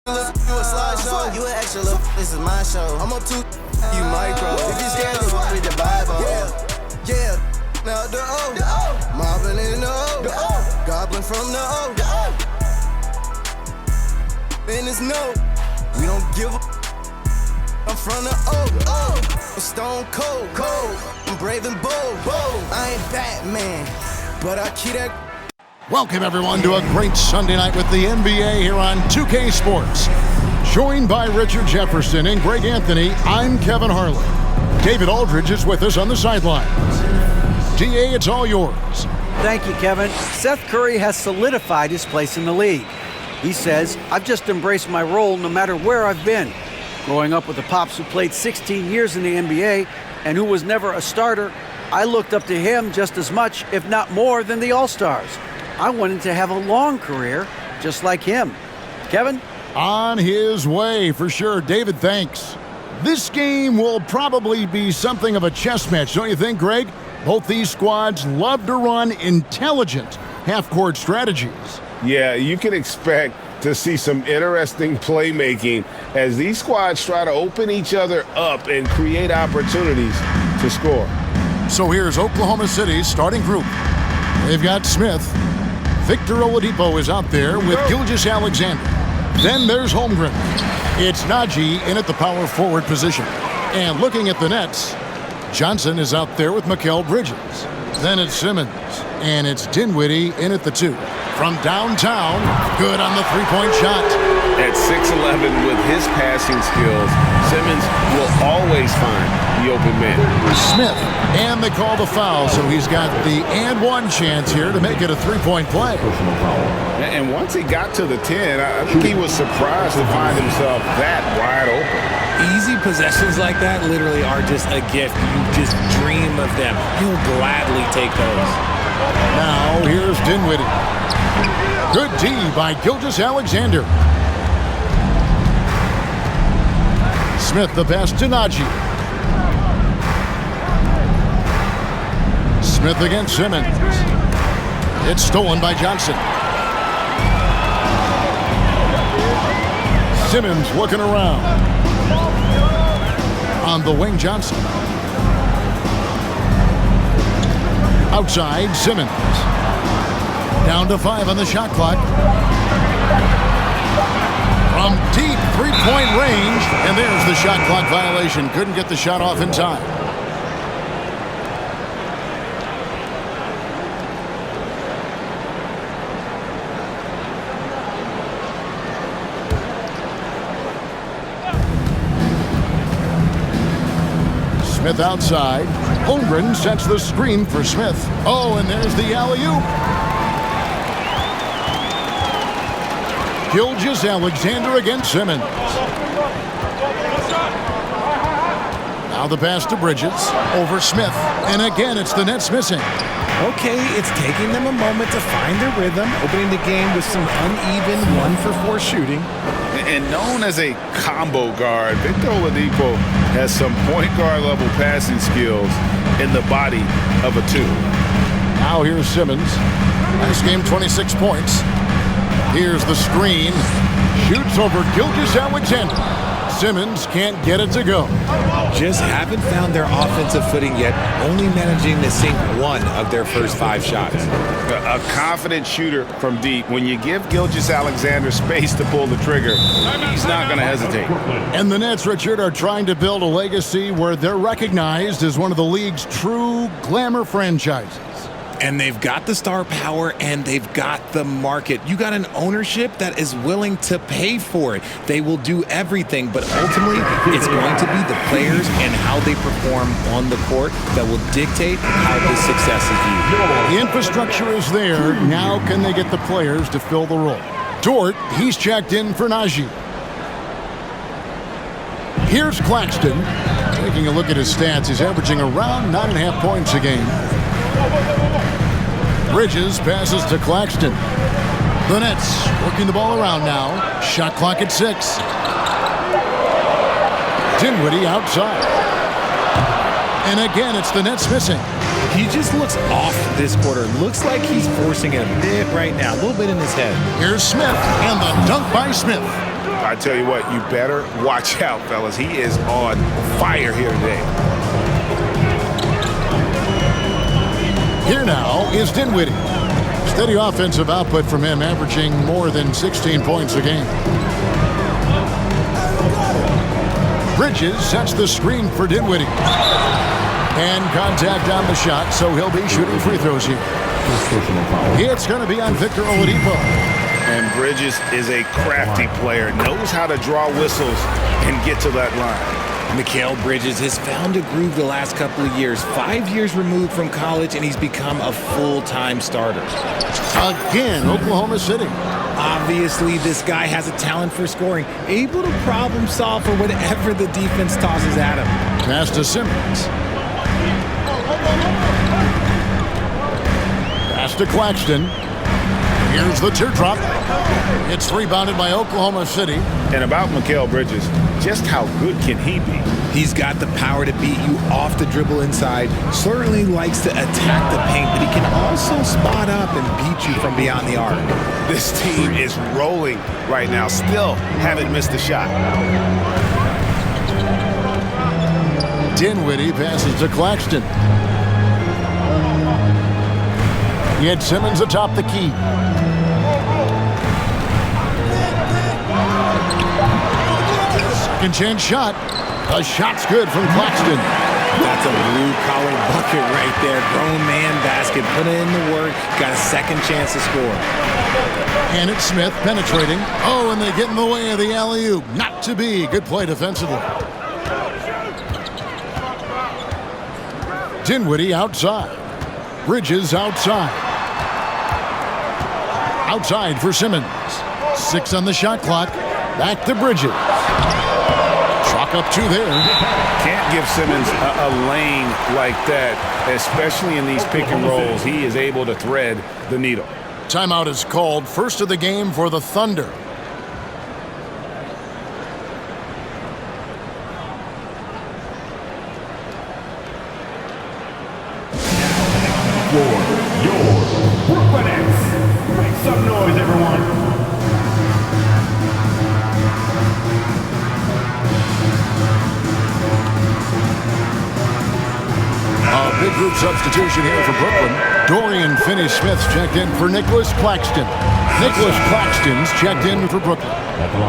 You a slideshow, you an extra little, this is my show. I'm up to you micro. If you scared, just read the Bible. Yeah. Now the O, Marvin in the O, Goblin from the O. And it's no, we don't give a. I'm from the O. I'm stone cold. I'm brave and bold. I ain't Batman, but I keep that. Welcome, everyone, to a great Sunday night with the NBA here on 2K Sports. Joined by Richard Jefferson and Greg Anthony, I'm Kevin Harlan. David Aldridge is with us on the sidelines. DA, it's all yours. Thank you, Kevin. Seth Curry has solidified his place in the league. He says, I've just embraced my role no matter where I've been. Growing up with the Pops who played 16 years in the NBA and who was never a starter, I looked up to him just as much, if not more, than the All-Stars. I wanted to have a long career, just like him. Kevin? On his way, for sure. David, thanks. This game will probably be something of a chess match, don't you think, Greg? Both these squads love to run intelligent half-court strategies. Yeah, you can expect to see some interesting playmaking as these squads try to open each other up and create opportunities to score. So here's Oklahoma City's starting group. They've got Smith. Victor Oladipo is out there with Gilgeous-Alexander. Then there's Holmgren. It's Najee in at the power forward position. And looking at the Nets, Johnson is out there with Mikal Bridges. Then it's Simmons. And it's Dinwiddie in at the 2. From downtown, good on the three-point shot. At 6'11" with his passing skills, Simmons will always find the open man. Smith, and they call the foul, so he's got the and one chance here to make it a three-point play. And once he got to the 10, I think he was surprised to find himself that wide open. Easy possessions like that literally are just a gift. You just dream of them. You'll gladly take those. Now, here's Dinwiddie. Good D by Gilgeous-Alexander. Smith the pass to Najee. Smith against Simmons. It's stolen by Johnson. Simmons looking around. On the wing, Johnson. Outside, Simmons. Down to 5 on the shot clock. From deep three-point range, and there's the shot clock violation. Couldn't get the shot off in time. Smith outside. Holmgren sets the screen for Smith. Oh, and there's the alley-oop. Gilgeous-Alexander against Simmons. Now the pass to Bridges. Over Smith. And again, it's the Nets missing. Okay, it's taking them a moment to find their rhythm, opening the game with some uneven 1-for-4 shooting. And known as a combo guard, Victor Oladipo has some point guard level passing skills in the body of a 2. Now here's Simmons. Last game, 26 points. Here's the screen. Shoots over Gilgeous-Alexander. Simmons can't get it to go. Just haven't found their offensive footing yet, only managing to sink 1 of their first 5 shots. A confident shooter from deep. When you give Gilgeous-Alexander space to pull the trigger, he's not going to hesitate. And the Nets, Richard, are trying to build a legacy where they're recognized as one of the league's true glamour franchises. And they've got the star power and they've got the market. You got an ownership that is willing to pay for it. They will do everything, but ultimately it's going to be the players and how they perform on the court that will dictate how this success is viewed. The infrastructure is there. Now can they get the players to fill the role? Dort, he's checked in for Najee. Here's Claxton. Taking a look at his stats, he's averaging around 9.5 points a game. Bridges passes to Claxton. The Nets working the ball around now. Shot clock at 6. Dinwiddie outside. And again, it's the Nets missing. He just looks off this quarter. Looks like he's forcing it a bit right now. A little bit in his head. Here's Smith, and the dunk by Smith. I tell you what, you better watch out, fellas. He is on fire here today. Here now is Dinwiddie. Steady offensive output from him, averaging more than 16 points a game. Bridges sets the screen for Dinwiddie. And contact on the shot, so he'll be shooting free throws here. It's going to be on Victor Oladipo. And Bridges is a crafty player, knows how to draw whistles and get to that line. Mikal Bridges has found a groove the last couple of years. 5 years removed from college, and he's become a full-time starter. Again, Oklahoma City. Obviously, this guy has a talent for scoring, able to problem solve for whatever the defense tosses at him. Pass to Simmons. Pass to Claxton. Here's the teardrop. It's rebounded by Oklahoma City. And about Mikal Bridges, just how good can he be? He's got the power to beat you off the dribble inside, certainly likes to attack the paint, but he can also spot up and beat you from beyond the arc. This team is rolling right now, still haven't missed a shot. Dinwiddie passes to Claxton. Yet Simmons atop the key. Second chance shot. The shot's good from Claxton. That's a blue-collar bucket right there. Grown man basket. Put in the work. Got a second chance to score. And it's Smith penetrating. Oh, and they get in the way of the alley-oop. Not to be. Good play defensively. Dinwiddie outside. Bridges outside. Outside for Simmons. 6 on the shot clock. Back to Bridges. Chalk up 2 there. Can't give Simmons a lane like that, especially in these pick and rolls. He is able to thread the needle. Timeout is called. First of the game for the Thunder. For your Brooklyn Nets. Make some noise, everyone. A big group substitution here for Brooklyn. Dorian Finney-Smith's checked in for Nicholas Claxton. Nicholas Claxton's checked in for Brooklyn.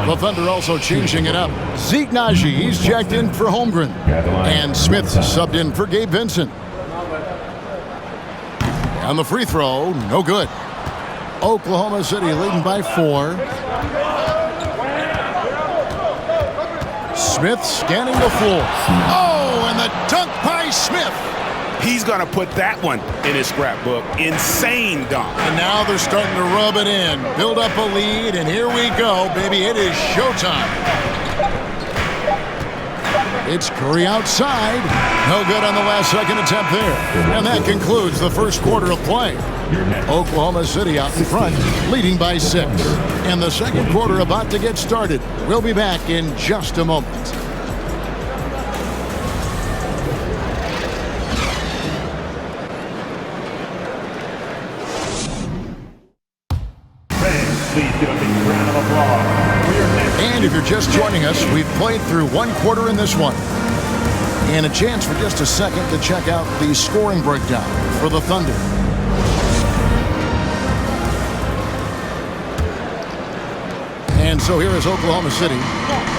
The Thunder also changing it up. Zeke Najee's checked in for Holmgren. And Smith's subbed in for Gabe Vincent. On the free throw, no good. Oklahoma City leading by 4. Smith scanning the floor. Oh, and the dunk by Smith. He's going to put that one in his scrapbook. Insane dunk. And now they're starting to rub it in. Build up a lead, and here we go, baby. It is showtime. It's Curry outside. No good on the last second attempt there. And that concludes the first quarter of play. Oklahoma City out in front, leading by 6. And the second quarter about to get started. We'll be back in just a moment. Please give a big round of applause for your Nets. And if you're just joining us, we've played through one quarter in this one. And a chance for just a second to check out the scoring breakdown for the Thunder. And so here is Oklahoma City.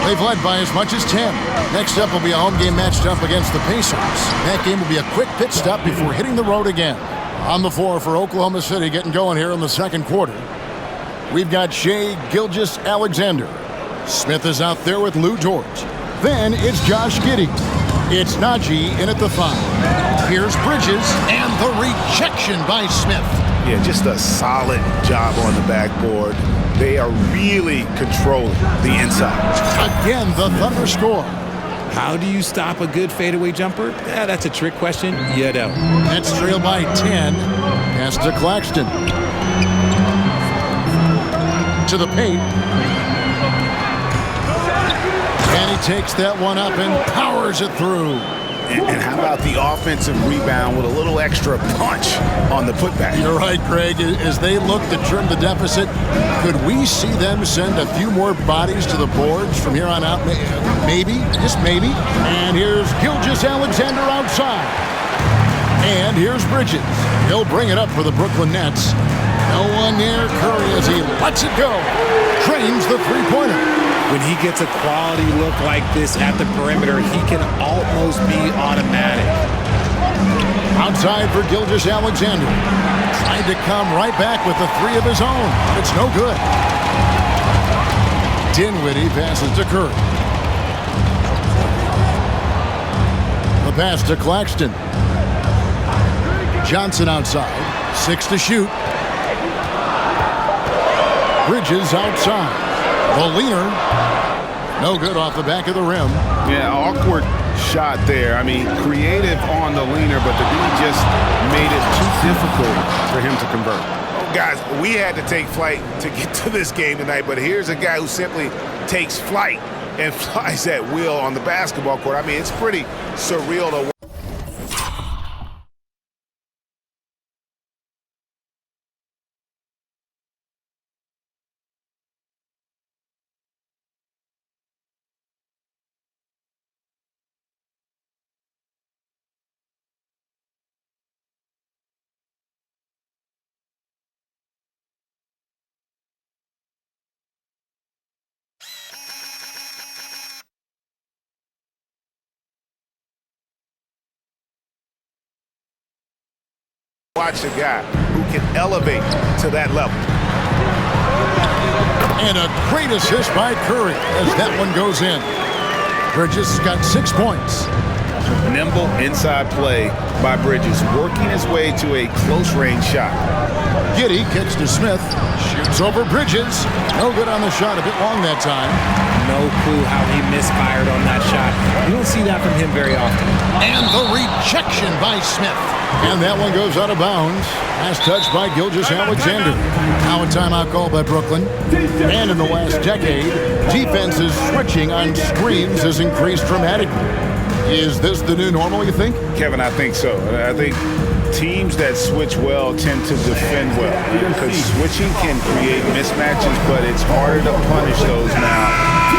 They've led by as much as 10. Next up will be a home game matched up against the Pacers. That game will be a quick pit stop before hitting the road again. On the floor for Oklahoma City getting going here in the second quarter. We've got Shai Gilgeous-Alexander. Smith is out there with Lou George. Then it's Josh Giddey. It's Najee in at the 5. Here's Bridges and the rejection by Smith. Yeah, just a solid job on the backboard. They are really controlling the inside. Again, the Thunder score. How do you stop a good fadeaway jumper? That's a trick question. You don't. Nets trail by 10. Pass to Claxton. To the paint. And he takes that one up and powers it through. And how about the offensive rebound with a little extra punch on the putback? You're right, Greg. As they look to trim the deficit, could we see them send a few more bodies to the boards from here on out? Maybe, just maybe. And here's Gilgeous-Alexander outside. And here's Bridges. He'll bring it up for the Brooklyn Nets. No one near Curry as he lets it go. Trains the three-pointer. When he gets a quality look like this at the perimeter, he can almost be automatic. Outside for Gilgeous-Alexander. Trying to come right back with the three of his own. It's no good. Dinwiddie passes to Curry. The pass to Claxton. Johnson outside. 6 to shoot. Bridges outside. The leaner. No good off the back of the rim. Yeah, awkward shot there. I mean, creative on the leaner, but the D just made it too difficult for him to convert. Oh, guys, we had to take flight to get to this game tonight, but here's a guy who simply takes flight and flies at will on the basketball court. I mean, it's pretty surreal to watch a guy who can elevate to that level. And a great assist by Curry as that one goes in. Bridges has got 6 points. Nimble inside play by Bridges, working his way to a close-range shot. Giddey kicks to Smith. Shoots over Bridges. No good on the shot. A bit long that time. No clue how he misfired on that shot. You don't see that from him very often. And the rejection by Smith. And that one goes out of bounds. Last touch by Gilgeous-Alexander. Now a timeout call by Brooklyn. And in the last decade, defenses switching on screens has increased dramatically. Is this the new normal, you think? Kevin, I think so. I think teams that switch well tend to defend well because switching can create mismatches, but it's harder to punish those now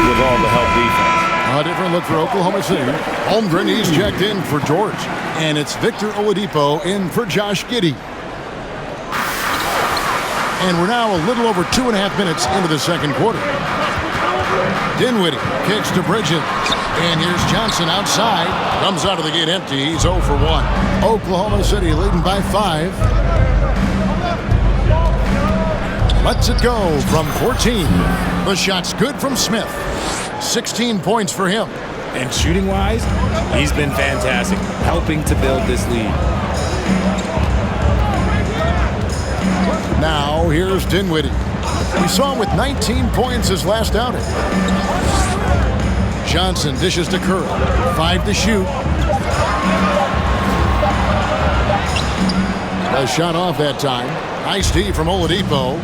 with all the help defense. A different look for Oklahoma City. Holmgren, he's checked in for George. And it's Victor Oladipo in for Josh Giddey. And we're now a little over 2.5 minutes into the second quarter. Dinwiddie kicks to Bridges. And here's Johnson outside. Comes out of the gate empty. He's 0 for 1. Oklahoma City leading by 5. Lets it go from 14. The shot's good from Smith. 16 points for him. And shooting-wise, he's been fantastic, helping to build this lead. Now, here's Dinwiddie. We saw him with 19 points his last outing. Johnson dishes to Curry. 5 to shoot. A shot off that time. Nice D from Oladipo.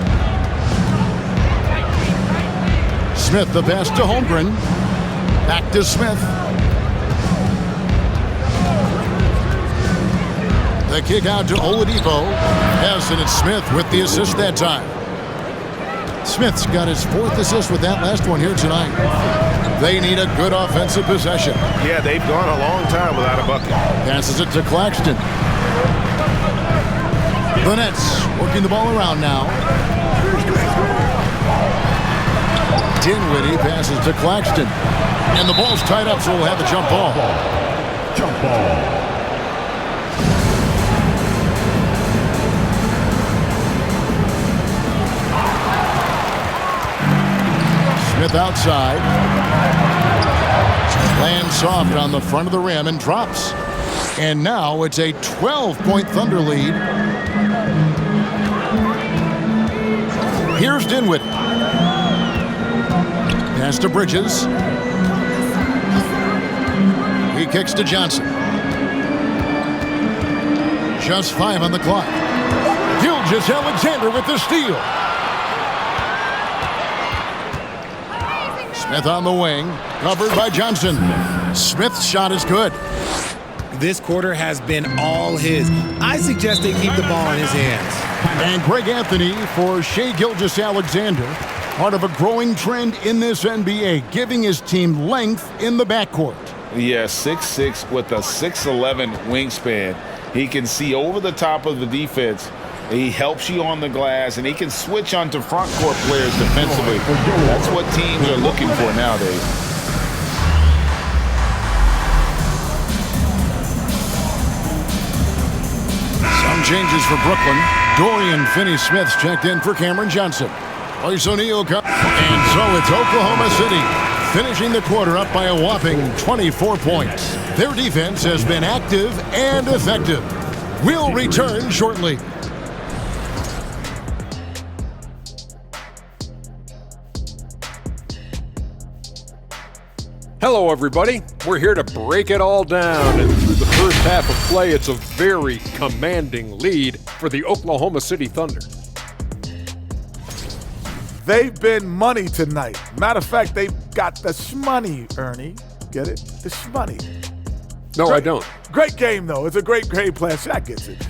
Smith, the pass to Holmgren. Back to Smith. The kick out to Oladipo. Yes, and it's Smith with the assist that time. Smith's got his 4th assist with that last one here tonight. They need a good offensive possession. Yeah, they've gone a long time without a bucket. Passes it to Claxton. The Nets working the ball around now. Dinwiddie passes to Claxton. And the ball's tied up, so we'll have a jump ball. Jump ball. Smith outside. Lands soft on the front of the rim and drops. And now it's a 12-point Thunder lead. Here's Dinwiddie. Pass to Bridges. He kicks to Johnson. Just 5 on the clock. Gilgeous-Alexander with the steal. Smith on the wing, covered by Johnson. Smith's shot is good. This quarter has been all his. I suggest they keep the ball in his hands. And Greg Anthony for Shai Gilgeous-Alexander. Part of a growing trend in this NBA, giving his team length in the backcourt. Yeah, 6'6" with a 6'11" wingspan. He can see over the top of the defense. He helps you on the glass, and he can switch onto front court players defensively. That's what teams are looking for nowadays. Some changes for Brooklyn. Dorian Finney-Smith's checked in for Cameron Johnson. Royce O'Neal comes. And so it's Oklahoma City finishing the quarter up by a whopping 24 points. Their defense has been active and effective. We'll return shortly. Hello, everybody. We're here to break it all down, and through the first half of play, it's a very commanding lead for the Oklahoma City Thunder. They've been money tonight. Matter of fact, they've got the shmoney, Ernie. Get it? The shmoney. No, I don't. Great game, though. It's a great game plan. Shaq gets it.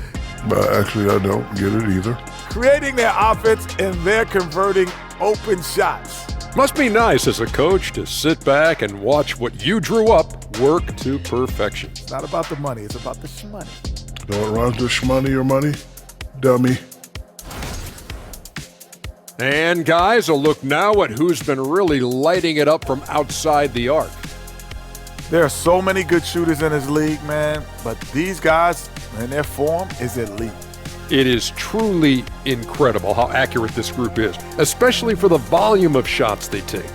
But actually, I don't get it either. Creating their offense, and they're converting open shots. Must be nice as a coach to sit back and watch what you drew up work to perfection. It's not about the money. It's about the shmoney. You know what rhymes with shmoney or money? Dummy. And guys, a look now at who's been really lighting it up from outside the arc. There are so many good shooters in this league, man, but these guys, and their form is elite. It is truly incredible how accurate this group is, especially for the volume of shots they take.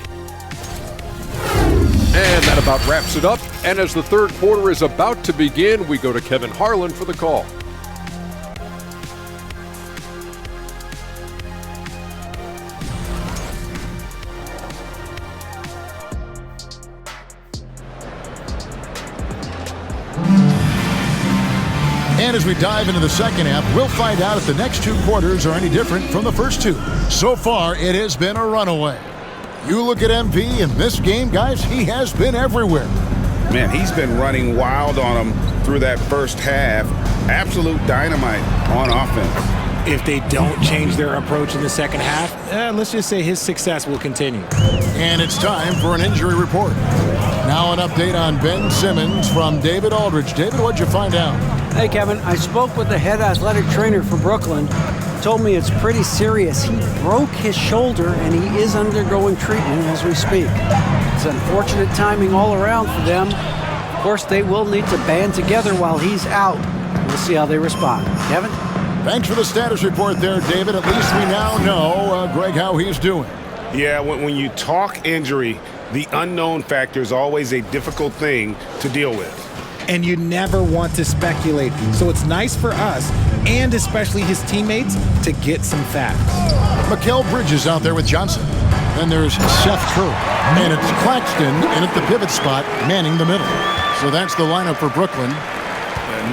And that about wraps it up. And as the third quarter is about to begin, we go to Kevin Harlan for the call. And as we dive into the second half, we'll find out if the next two quarters are any different from the first two. So far, it has been a runaway. You look at MV in this game, guys, he has been everywhere. Man, he's been running wild on them through that first half. Absolute dynamite on offense. If they don't change their approach in the second half, let's just say his success will continue. And it's time for an injury report. Now an update on Ben Simmons from David Aldridge. David, what'd you find out? Hey, Kevin, I spoke with the head athletic trainer for Brooklyn. He told me it's pretty serious. He broke his shoulder, and he is undergoing treatment as we speak. It's unfortunate timing all around for them. Of course, they will need to band together while he's out. We'll see how they respond. Kevin? Thanks for the status report there, David. At least we now know, Greg, how he's doing. Yeah, when you talk injury, the unknown factor is always a difficult thing to deal with. And you never want to speculate. So it's nice for us, and especially his teammates, to get some facts. Mikal Bridges out there with Johnson. Then there's Seth Curry. And it's Claxton in at the pivot spot, manning the middle. So that's the lineup for Brooklyn.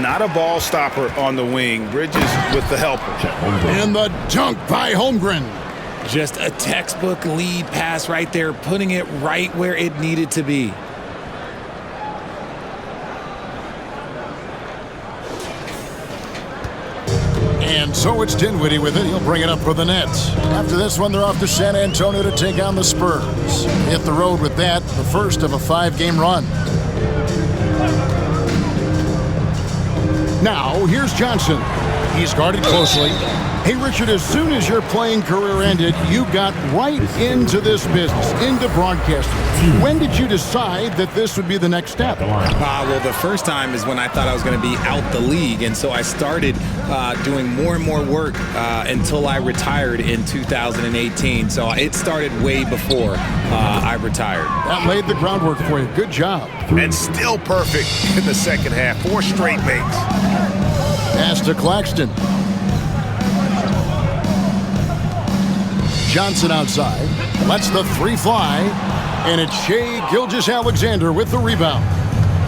Not a ball stopper on the wing. Bridges with the helper. And the dunk by Holmgren. Just a textbook lead pass right there, putting it right where it needed to be. And so it's Dinwiddie with it. He'll bring it up for the Nets. After this one, they're off to San Antonio to take on the Spurs. Hit the road with that, the first of a 5-game run. Now, here's Johnson. He's guarded closely. Hey, Richard, as soon as your playing career ended, you got right into this business, into broadcasting. When did you decide that this would be the next step? Well, the first time is when I thought I was going to be out the league, and so I started doing more and more work until I retired in 2018. So it started way before I retired. That laid the groundwork for you. Good job. And still perfect in the second half. 4 straight makes. Pass to Claxton. Johnson outside. Lets the 3 fly. And it's Shai Gilgeous-Alexander with the rebound.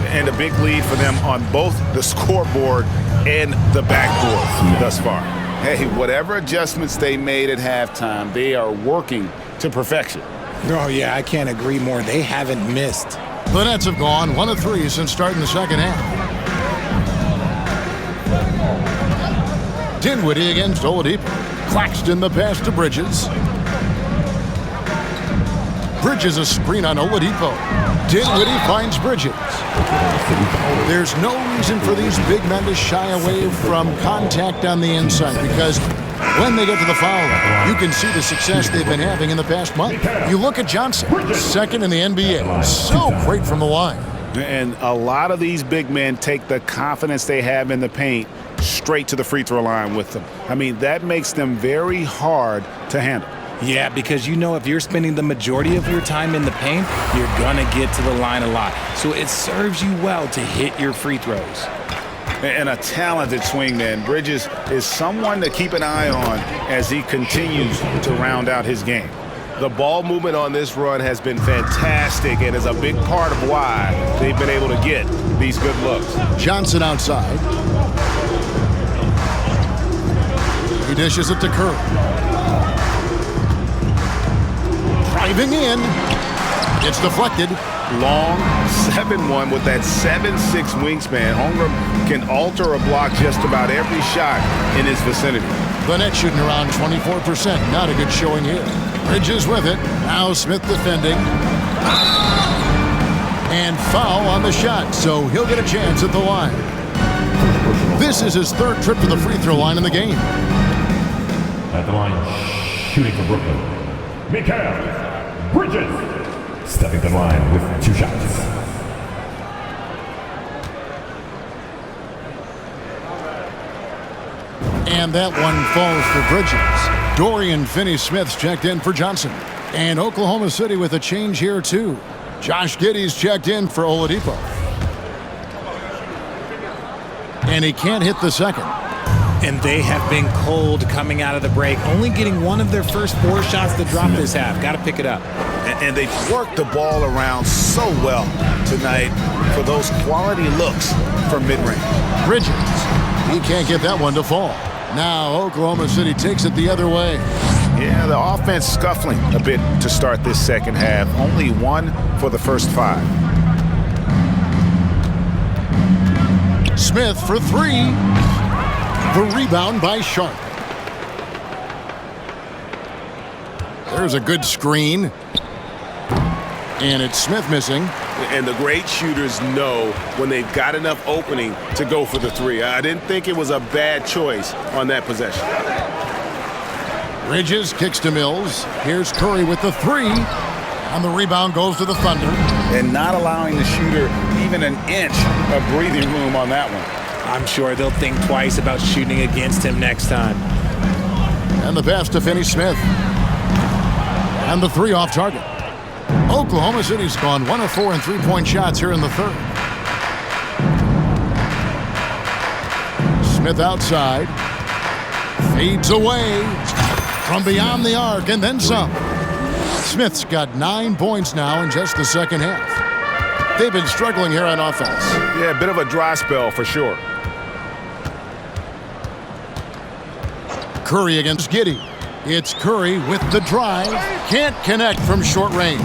And a big lead for them on both the scoreboard and the backboard thus far. Hey, whatever adjustments they made at halftime, they are working to perfection. Oh, yeah, I can't agree more. They haven't missed. The Nets have gone 1 of 3 since starting the second half. Dinwiddie against Oladipo. Claxton the pass to Bridges. Bridges a screen on Oladipo. Dinwiddie finds Bridges. There's no reason for these big men to shy away from contact on the inside because when they get to the foul line, you can see the success they've been having in the past month. You look at Johnson, second in the NBA. So great from the line. And a lot of these big men take the confidence they have in the paint straight to the free throw line with them. I mean, that makes them very hard to handle. Yeah, because you know if you're spending the majority of your time in the paint, you're going to get to the line a lot. So it serves you well to hit your free throws. And a talented swingman. Bridges is someone to keep an eye on as he continues to round out his game. The ball movement on this run has been fantastic and is a big part of why they've been able to get these good looks. Johnson outside. He dishes it to Curry. Driving in. It's deflected. Long 7-1 with that 7'6" wingspan. Holmgren can alter a block just about every shot in his vicinity. The net shooting around 24%. Not a good showing here. Bridges with it. Now Smith defending. And foul on the shot, so he'll get a chance at the line. This is his third trip to the free throw line in the game. At the line, shooting for Brooklyn, Mikal Bridges. Stepping to the line with 2 shots. And that one falls for Bridges. Dorian Finney-Smith's checked in for Johnson. And Oklahoma City with a change here, too. Josh Giddey's checked in for Oladipo. And he can't hit the second. And they have been cold coming out of the break, only getting one of their first 4 shots to drop this half. Got to pick it up. And they've worked the ball around so well tonight for those quality looks from mid-range. Bridges, he can't get that one to fall. Now Oklahoma City takes it the other way. Yeah, the offense scuffling a bit to start this second half. Only 1 for the first 5. Smith for 3. The rebound by Sharp. There's a good screen. And it's Smith missing. And the great shooters know when they've got enough opening to go for the 3. I didn't think it was a bad choice on that possession. Bridges kicks to Mills. Here's Curry with the 3. And the rebound goes to the Thunder. And not allowing the shooter even an inch of breathing room on that one. I'm sure they'll think twice about shooting against him next time. And the pass to Finney-Smith. And the 3 off target. Oklahoma City's gone 1 of 4 in three-point shots here in the third. Smith outside. Fades away from beyond the arc and then some. Smith's got 9 points now in just the second half. They've been struggling here on offense. Yeah, a bit of a dry spell for sure. Curry against Giddey. It's Curry with the drive. Can't connect from short range.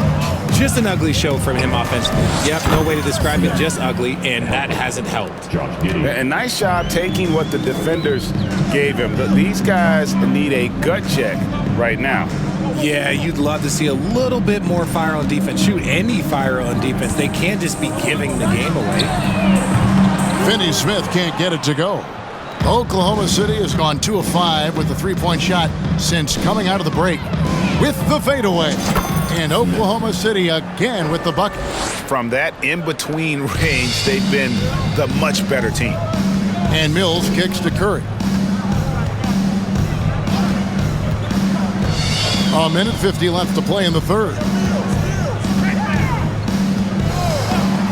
Just an ugly show from him offensively. Yep, no way to describe it, just ugly, and that hasn't helped. And nice job taking what the defenders gave him. These guys need a gut check right now. Yeah, you'd love to see a little bit more fire on defense. Shoot, any fire on defense. They can't just be giving the game away. Finney-Smith can't get it to go. Oklahoma City has gone 2 of 5 with the three-point shot since coming out of the break with the fadeaway. And Oklahoma City again with the bucket. From that in-between range, they've been the much better team. And Mills kicks to Curry. A minute 50 left to play in the third.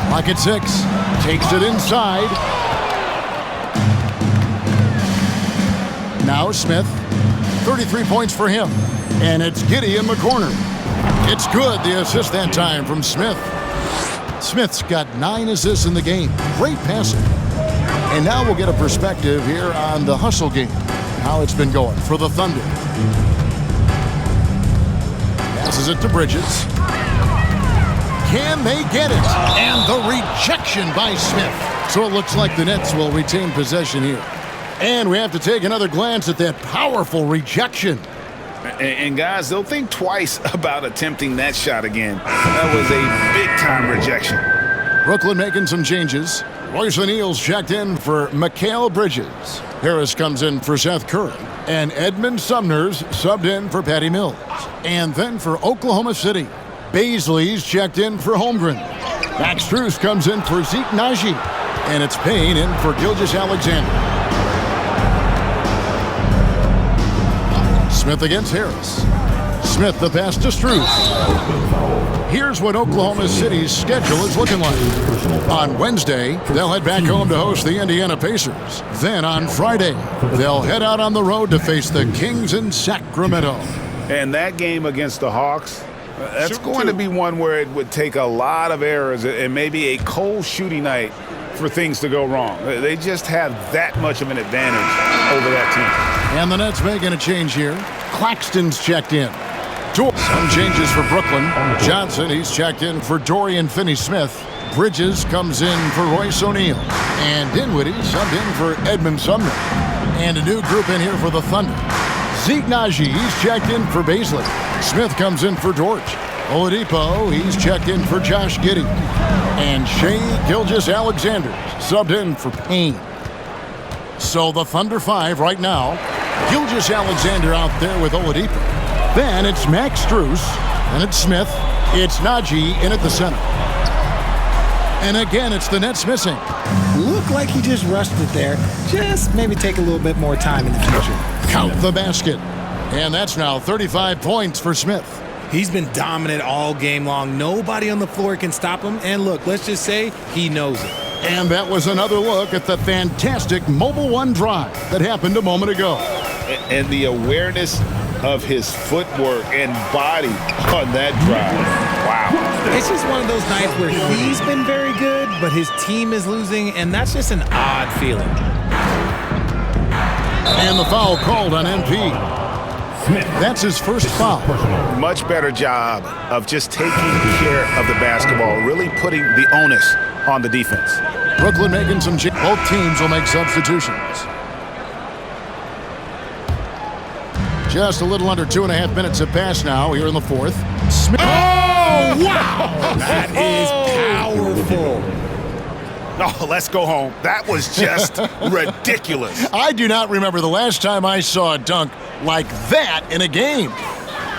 Clock at 6. Takes it inside. Now Smith. 33 points for him. And it's Giddey in the corner. It's good, the assist that time from Smith. Smith's got 9 assists in the game. Great passing. And now we'll get a perspective here on the hustle game. How it's been going for the Thunder. Passes it to Bridges. Can they get it? And the rejection by Smith. So it looks like the Nets will retain possession here. And we have to take another glance at that powerful rejection. And guys, they'll think twice about attempting that shot again. That was a big-time rejection. Brooklyn making some changes. Royce O'Neal's checked in for Mikal Bridges. Harris comes in for Seth Curry. And Edmund Sumner's subbed in for Patty Mills. And then for Oklahoma City, Baisley's checked in for Holmgren. Max Strus comes in for Zeke Naji. And it's Payne in for Gilgeous-Alexander. Smith against Harris. Smith the pass to Strus. Here's what Oklahoma City's schedule is looking like. On Wednesday, they'll head back home to host the Indiana Pacers. Then on Friday, they'll head out on the road to face the Kings in Sacramento. And that game against the Hawks, that's going to be one where it would take a lot of errors and maybe a cold shooting night for things to go wrong. They just have that much of an advantage over that team. And the Nets making a change here. Claxton's checked in. Some changes for Brooklyn. Johnson, he's checked in for Dorian Finney-Smith. Bridges comes in for Royce O'Neal. And Dinwiddie subbed in for Edmund Sumner. And a new group in here for the Thunder. Zeke Naji, he's checked in for Baisley. Smith comes in for George. Oladipo, he's checked in for Josh Giddey. And Shai Gilgeous-Alexander subbed in for Payne. So the Thunder 5 right now. Gilgeous-Alexander out there with Oladipo. Then it's Max Strus, and it's Smith. It's Naji in at the center. And again, it's the Nets missing. Looked like he just rushed it there. Just maybe take a little bit more time in the future. Count the basket. And that's now 35 points for Smith. He's been dominant all game long. Nobody on the floor can stop him. And look, let's just say he knows it. And that was another look at the fantastic Mobile One drive that happened a moment ago. And the awareness of his footwork and body on that drive. Wow. It's just one of those nights where he's been very good, but his team is losing, and that's just an odd feeling. And the foul called on MP. That's his first foul. Much better job of just taking care of the basketball, really putting the onus on the defense. Brooklyn making some changes. Both teams will make substitutions. Just a little under 2.5 minutes have passed now here in the fourth. Smith. Oh, wow! That is powerful. Oh, let's go home. That was just ridiculous. I do not remember the last time I saw a dunk like that in a game.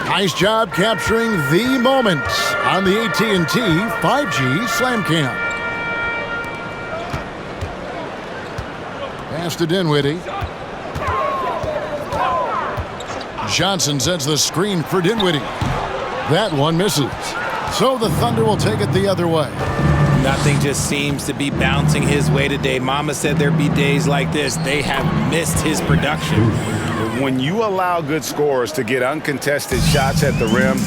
Nice job capturing the moments on the AT&T 5G Slam Cam. Pass to Dinwiddie. Johnson sets the screen for Dinwiddie. That one misses. So the Thunder will take it the other way. Nothing just seems to be bouncing his way today. Mama said there'd be days like this. They have missed his production. When you allow good scorers to get uncontested shots at the rim,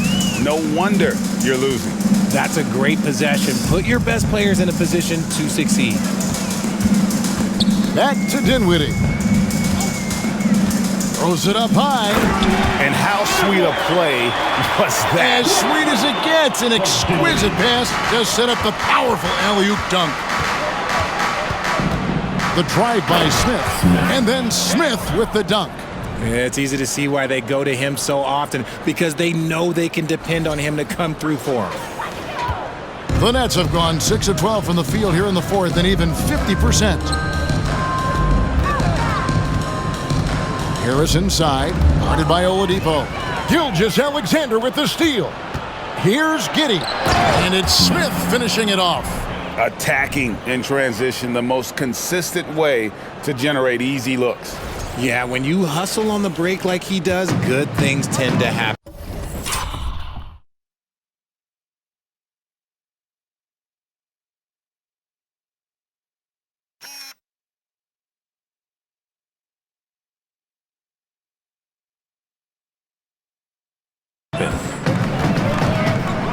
no wonder you're losing. That's a great possession. Put your best players in a position to succeed. Back to Dinwiddie. Throws it up high. And how sweet a play was that? As sweet as it gets. An exquisite pass to set up the powerful alley-oop dunk. The drive by Smith. And then Smith with the dunk. Yeah, it's easy to see why they go to him so often, because they know they can depend on him to come through for them. The Nets have gone 6 of 12 from the field here in the fourth, and even 50%. Harris inside, guarded by Oladipo. Gilgeous-Alexander with the steal. Here's Giddey, and it's Smith finishing it off. Attacking in transition, the most consistent way to generate easy looks. Yeah, when you hustle on the break like he does, good things tend to happen.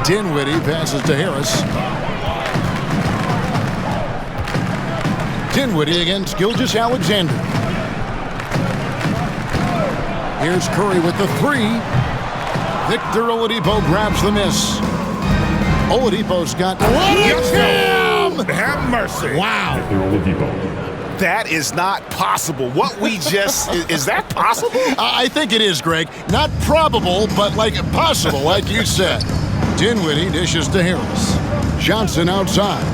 Dinwiddie passes to Harris. Dinwiddie against Gilgeous-Alexander. Here's Curry with the three. Victor Oladipo grabs the miss. Oladipo's got... Have mercy. Wow. Victor Oladipo. That is not possible. What we just, is that possible? I think it is, Greg. Not probable, but like possible, like you said. Dinwiddie dishes to Harris. Johnson outside.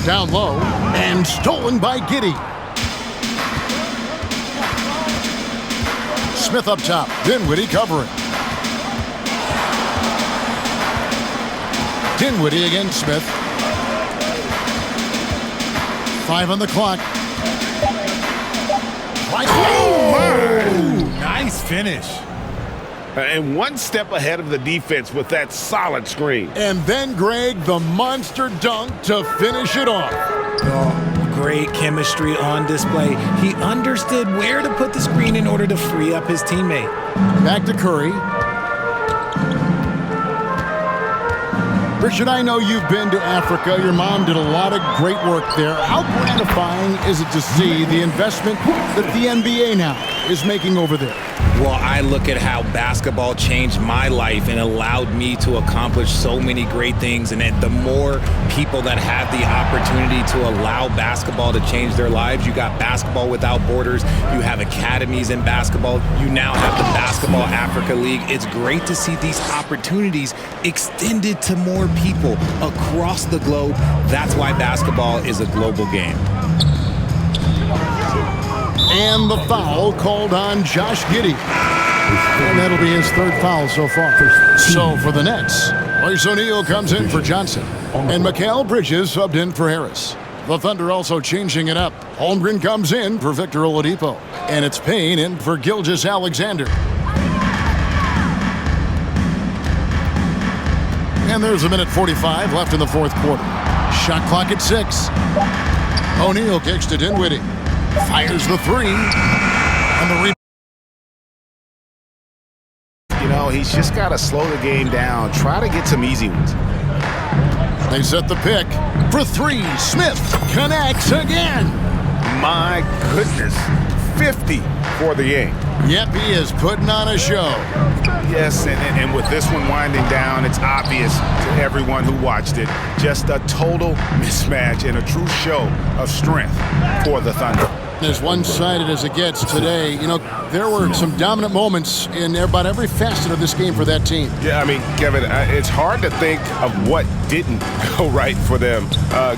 Down low, and stolen by Giddey. Smith up top. Dinwiddie covering. Dinwiddie against Smith. 5 on the clock. Oh, my! Nice finish. And one step ahead of the defense with that solid screen. And then, Greg, the monster dunk to finish it off. Oh, great chemistry on display. He understood where to put the screen in order to free up his teammate. Back to Curry. Richard, I know you've been to Africa. Your mom did a lot of great work there. How gratifying is it to see the investment that the NBA now is making over there? Well, I look at how basketball changed my life and allowed me to accomplish so many great things. And the more people that have the opportunity to allow basketball to change their lives, you got Basketball Without Borders, you have academies in basketball, you now have the Basketball Africa League. It's great to see these opportunities extended to more people across the globe. That's why basketball is a global game. And the foul called on Josh Giddey. And that'll be his third foul so far. So for the Nets, Royce O'Neal comes in for Johnson. And Mikal Bridges subbed in for Harris. The Thunder also changing it up. Holmgren comes in for Victor Oladipo. And it's Payne in for Gilgeous-Alexander. And there's 1:45 left in the fourth quarter. Shot clock at 6. O'Neal kicks to Dinwiddie. Fires the three. And the rebound. You know, he's just got to slow the game down. Try to get some easy ones. They set the pick for 3. Smith connects again. My goodness. 50 for the game. Yep, he is putting on a show. Yes, and with this one winding down, it's obvious to everyone who watched it. Just a total mismatch and a true show of strength for the Thunder. As one-sided as it gets today, you know, there were some dominant moments in about every facet of this game for that team. Yeah, I mean, Kevin, it's hard to think of what didn't go right for them.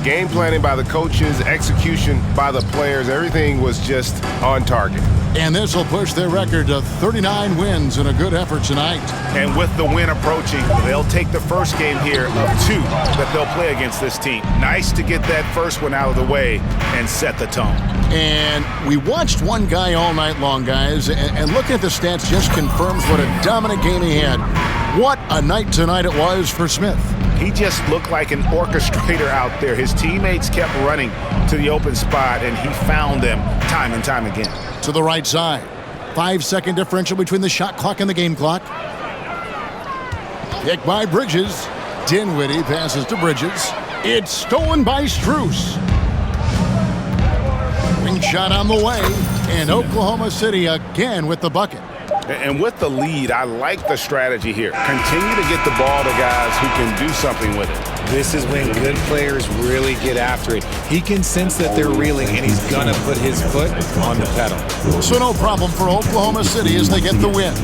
Game planning by the coaches, execution by the players, everything was just on target. And this will push their record to 39 wins in a good effort tonight. And with the win approaching, they'll take the first game here of 2 that they'll play against this team. Nice to get that first one out of the way and set the tone. And we watched one guy all night long, guys, and looking at the stats just confirms what a dominant game he had. What a night tonight it was for Smith. He just looked like an orchestrator out there. His teammates kept running to the open spot, and he found them time and time again. To the right side. 5-second differential between the shot clock and the game clock. Kick by Bridges. Dinwiddie passes to Bridges. It's stolen by Strus. Wing shot on the way. And Oklahoma City again with the bucket. And with the lead, I like the strategy here. Continue to get the ball to guys who can do something with it. This is when good players really get after it. He can sense that they're reeling, and he's going to put his foot on the pedal. So no problem for Oklahoma City as they get the win.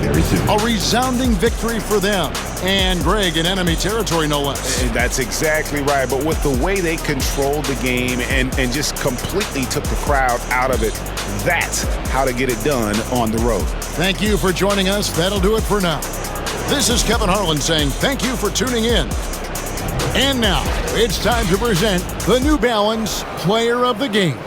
A resounding victory for them. And Greg in enemy territory, no less. That's exactly right. But with the way they controlled the game and just completely took the crowd out of it, that's how to get it done on the road. Thank you for joining us. That'll do it for now. This is Kevin Harlan saying thank you for tuning in. And now, it's time to present the New Balance Player of the Game.